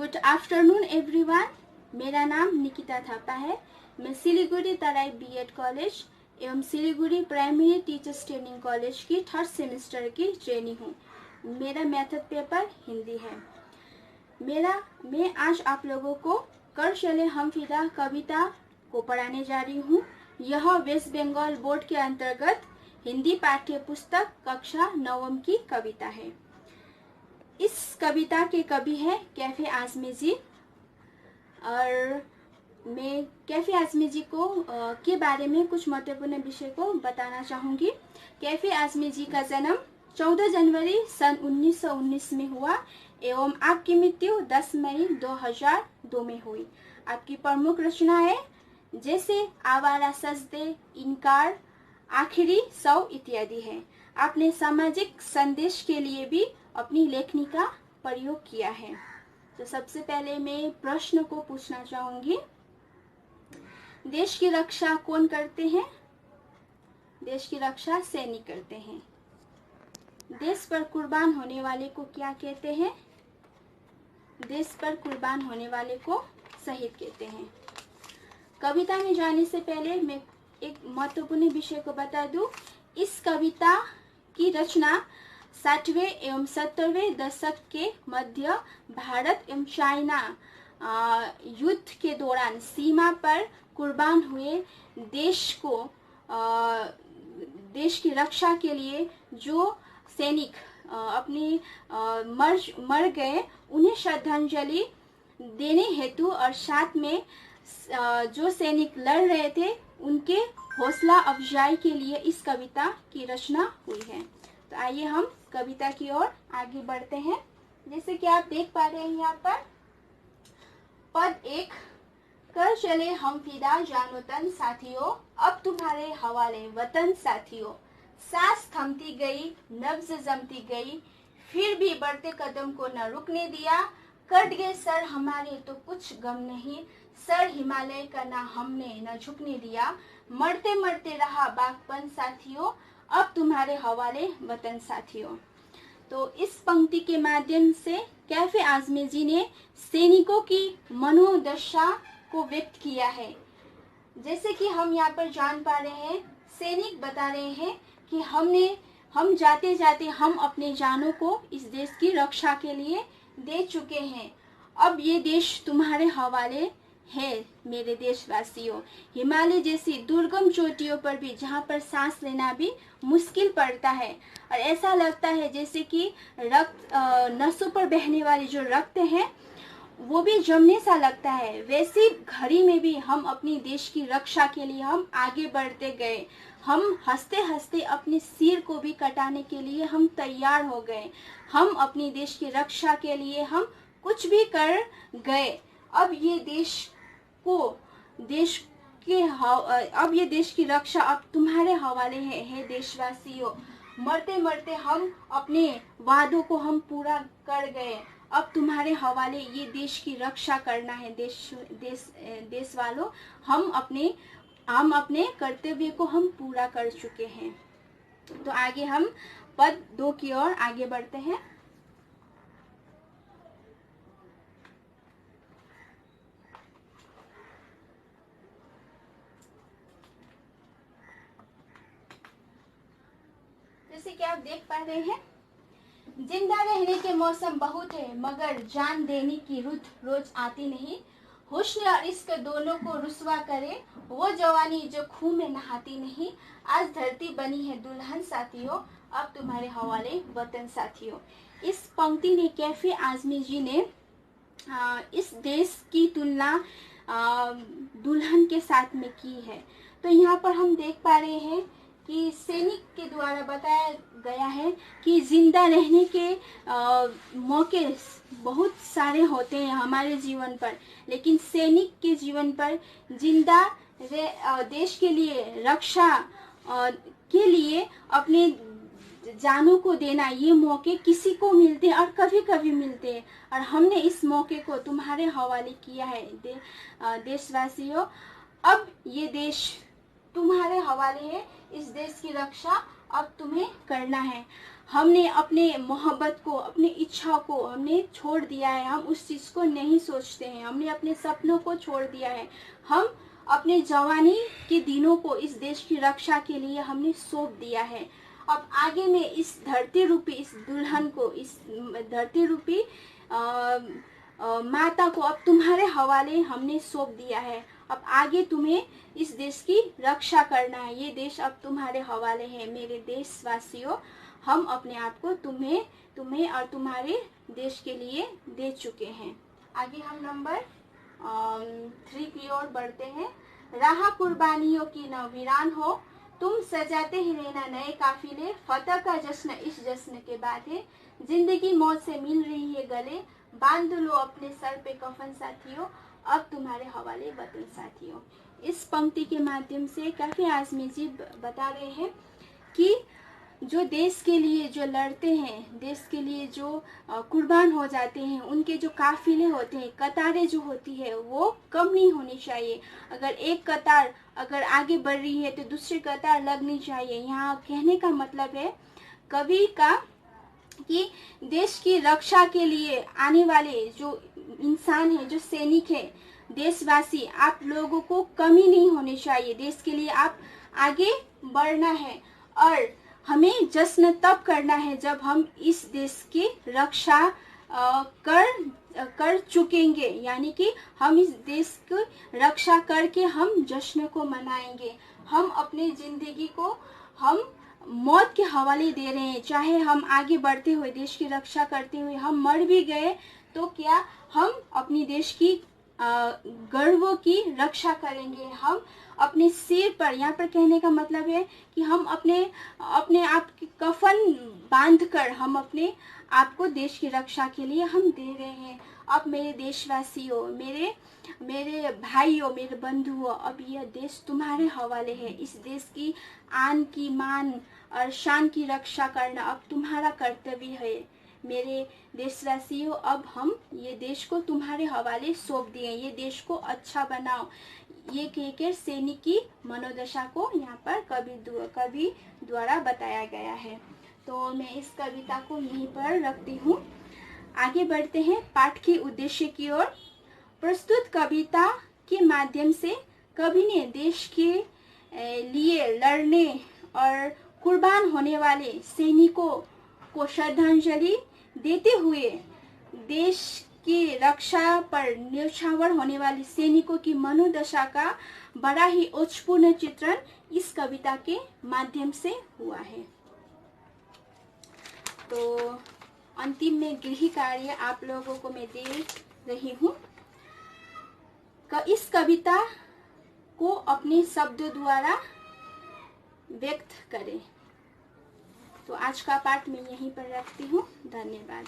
Good afternoon everyone. मेरा नाम निकिता थापा है। मैं सिलीगुड़ी तराई बीएड कॉलेज एवं Siliguri primary teachers training college की 3rd सेमेस्टर की ट्रेनी हूँ। मेरा मेथड पेपर हिंदी है। मैं आज आप लोगों को कर चले हम फिदा कविता को पढ़ाने जा रही हूँ। यह वेस्ट बंगाल बोर्ड के अंतर्गत हिंदी पाठ्य पुस्तक कक्षा 9वीं की कविता है। इस कविता के कवि है कैफे आज़मी जी और मैं कैफे आज़मी जी को के बारे में कुछ महत्वपूर्ण विषय को बताना चाहूँगी। कैफे आज़मी जी का जन्म 14 जनवरी सन 1919 में हुआ एवं आपकी मृत्यु 10 मई 2002 में हुई। आपकी प्रमुख रचनाएं जैसे आवारा सजदे, इनकार, आखिरी सौ इत्यादि है। आपने सामाजिक संदेश के लिए भी अपनी लेखनी का प्रयोग किया है। तो सबसे पहले मैं प्रश्न को पूछना चाहूंगी, देश की रक्षा कौन करते हैं? देश की रक्षा सैनिक करते हैं। देश पर कुर्बान होने वाले को क्या कहते हैं? देश पर कुर्बान होने वाले को शहीद कहते हैं। कविता में जाने से पहले मैं एक महत्वपूर्ण विषय को बता दूं। इस कविता की रचना 60वें एवं 70वें दशक के मध्य भारत एवं चाइना युद्ध के दौरान सीमा पर कुर्बान हुए देश की रक्षा के लिए जो सैनिक अपने मर गए उन्हें श्रद्धांजलि देने हेतु और साथ में जो सैनिक लड़ रहे थे उनके हौसला अफजाई के लिए इस कविता की रचना हुई है। तो आइए हम कविता की ओर आगे बढ़ते हैं। जैसे कि आप देख पा रहे हैं यहाँ पर पद 1, कर चले हम फिदा जानो तन साथियों, अब तुम्हारे हवाले वतन साथियों। सांस थमती गई, नब्ज जमती गई, फिर भी बढ़ते कदम को न रुकने दिया। कट गए सर हमारे तो कुछ गम नहीं, सर हिमालय का ना हमने न झुकने दिया। मरते मरते रहा बागपन साथियों, अब तुम्हारे हवाले वतन साथियों। तो इस पंक्ति के माध्यम से कैफे आज़मी जी ने सैनिकों की मनोदशा को व्यक्त किया है। जैसे कि हम यहाँ पर जान पा रहे हैं, सैनिक बता रहे हैं कि हम जाते जाते हम अपने जानों को इस देश की रक्षा के लिए दे चुके हैं। अब ये देश तुम्हारे हवाले है मेरे देशवासियों। हिमालय जैसी दुर्गम चोटियों पर भी जहाँ पर सांस लेना भी मुश्किल पड़ता है और ऐसा लगता है जैसे कि रक्त नसों पर बहने वाली जो रक्त है वो भी जमने सा लगता है, वैसी घड़ी में भी हम अपनी देश की रक्षा के लिए हम आगे बढ़ते गए। हम हंसते हंसते अपने सिर को भी कटाने के लिए हम तैयार हो गए। हम अपनी देश की रक्षा के लिए हम कुछ भी कर गए। अब ये देश की रक्षा अब तुम्हारे हवाले है देशवासियों। मरते मरते हम अपने वादों को हम पूरा कर गए। अब तुम्हारे हवाले ये देश की रक्षा करना है। देश वालों, हम अपने कर्तव्य को हम पूरा कर चुके हैं। तो आगे हम पद 2 की ओर आगे बढ़ते हैं। जैसे कि आप देख पा रहे हैं, जिंदा रहने के मौसम बहुत है मगर जान देने की रुत रोज आती नहीं। हुस्न और इश्क दोनों को रुसवा करे वो जवानी जो खून में नहाती नहीं। आज धरती बनी है दुल्हन साथियों, अब तुम्हारे हवाले वतन साथियों। इस पंक्ति ने कैफे आज़मी जी ने इस देश की तुलना दुल्हन के साथ में की है। तो यहाँ पर हम देख पा रहे हैं कि सैनिक के द्वारा बताया गया है कि जिंदा रहने के मौके बहुत सारे होते हैं हमारे जीवन पर, लेकिन सैनिक के जीवन पर जिंदा देश के लिए रक्षा के लिए अपने जानों को देना ये मौके किसी को मिलते हैं और कभी कभी मिलते हैं, और हमने इस मौके को तुम्हारे हवाले किया है देशवासियों। अब ये देश तुम्हारे हवाले है। इस देश की रक्षा अब तुम्हें करना है। हमने अपने मोहब्बत को, अपनी इच्छा को हमने छोड़ दिया है, हम उस चीज़ को नहीं सोचते हैं, हमने अपने सपनों को छोड़ दिया है। हम अपने जवानी के दिनों को इस देश की रक्षा के लिए हमने सौंप दिया है। अब आगे में इस धरती रूपी इस दुल्हन को, इस धरती रूपी माता को अब तुम्हारे हवाले हमने सौंप दिया है। अब आगे तुम्हें इस देश की रक्षा करना है। ये देश अब तुम्हारे हवाले है। मेरे देशवासियों, हम अपने आप को तुम्हें और तुम्हारे देश के लिए दे चुके हैं। आगे हम नंबर 3 की ओर बढ़ते हैं। राह कुर्बानियों की न वीरान हो, तुम सजाते ही रहना नए काफिले, फतह का जश्न इस जश्न के बाद है, जिंदगी मौत से मिल रही है गले, बांध लो अपने सर पे कफन साथियों, अब तुम्हारे हवाले वतन साथियों। इस पंक्ति के माध्यम से काफी आज़मी जी बता रहे हैं कि जो देश के लिए जो लड़ते हैं, देश के लिए जो कुर्बान हो जाते हैं, उनके जो काफिले होते हैं, कतारें जो होती है वो कम नहीं होनी चाहिए। अगर एक कतार अगर आगे बढ़ रही है तो दूसरी कतार लगनी चाहिए। यहाँ कहने का मतलब है कवि का कि देश की रक्षा के लिए आने वाले जो इंसान है, जो सैनिक है, देशवासी, आप लोगों को कमी नहीं होनी चाहिए। देश के लिए आप आगे बढ़ना है और हमें जश्न तब करना है जब हम इस देश की रक्षा कर चुकेंगे, यानी कि हम इस देश की रक्षा करके हम जश्न को मनाएंगे। हम अपनी जिंदगी को हम मौत के हवाले दे रहे हैं। चाहे हम आगे बढ़ते हुए देश की रक्षा करते हुए हम मर भी गए तो क्या हम अपनी देश की गर्वों की रक्षा करेंगे। हम अपने सिर पर, यहाँ पर कहने का मतलब है कि हम अपने आप की कफन बांधकर हम अपने आप को देश की रक्षा के लिए हम दे रहे हैं। अब मेरे देशवासियों, मेरे भाइयों, मेरे बंधुओं, अब यह देश तुम्हारे हवाले है। इस देश की आन की मान और शान की रक्षा करना अब तुम्हारा कर्तव्य है। मेरे देशवासियों, अब हम ये देश को तुम्हारे हवाले सौंप दिए। ये देश को अच्छा बनाओ। ये कहकर सैनिक की मनोदशा को यहाँ पर कवि द्वारा बताया गया है। तो मैं इस कविता को यहीं पर रखती हूँ। आगे बढ़ते हैं पाठ के उद्देश्य की ओर। प्रस्तुत कविता के माध्यम से कवि ने देश के लिए लड़ने और कुर्बान होने वाले सैनिकों को श्रद्धांजलि देते हुए देश की रक्षा पर न्यौछावर होने वाले सैनिकों की मनोदशा का बड़ा ही ओजपूर्ण चित्रण इस कविता के माध्यम से हुआ है। तो अंतिम में गृह कार्य आप लोगों को मैं दे रही हूँ। इस कविता को अपने शब्दों द्वारा व्यक्त करें। तो आज का पाठ मैं यहीं पर रखती हूँ। धन्यवाद।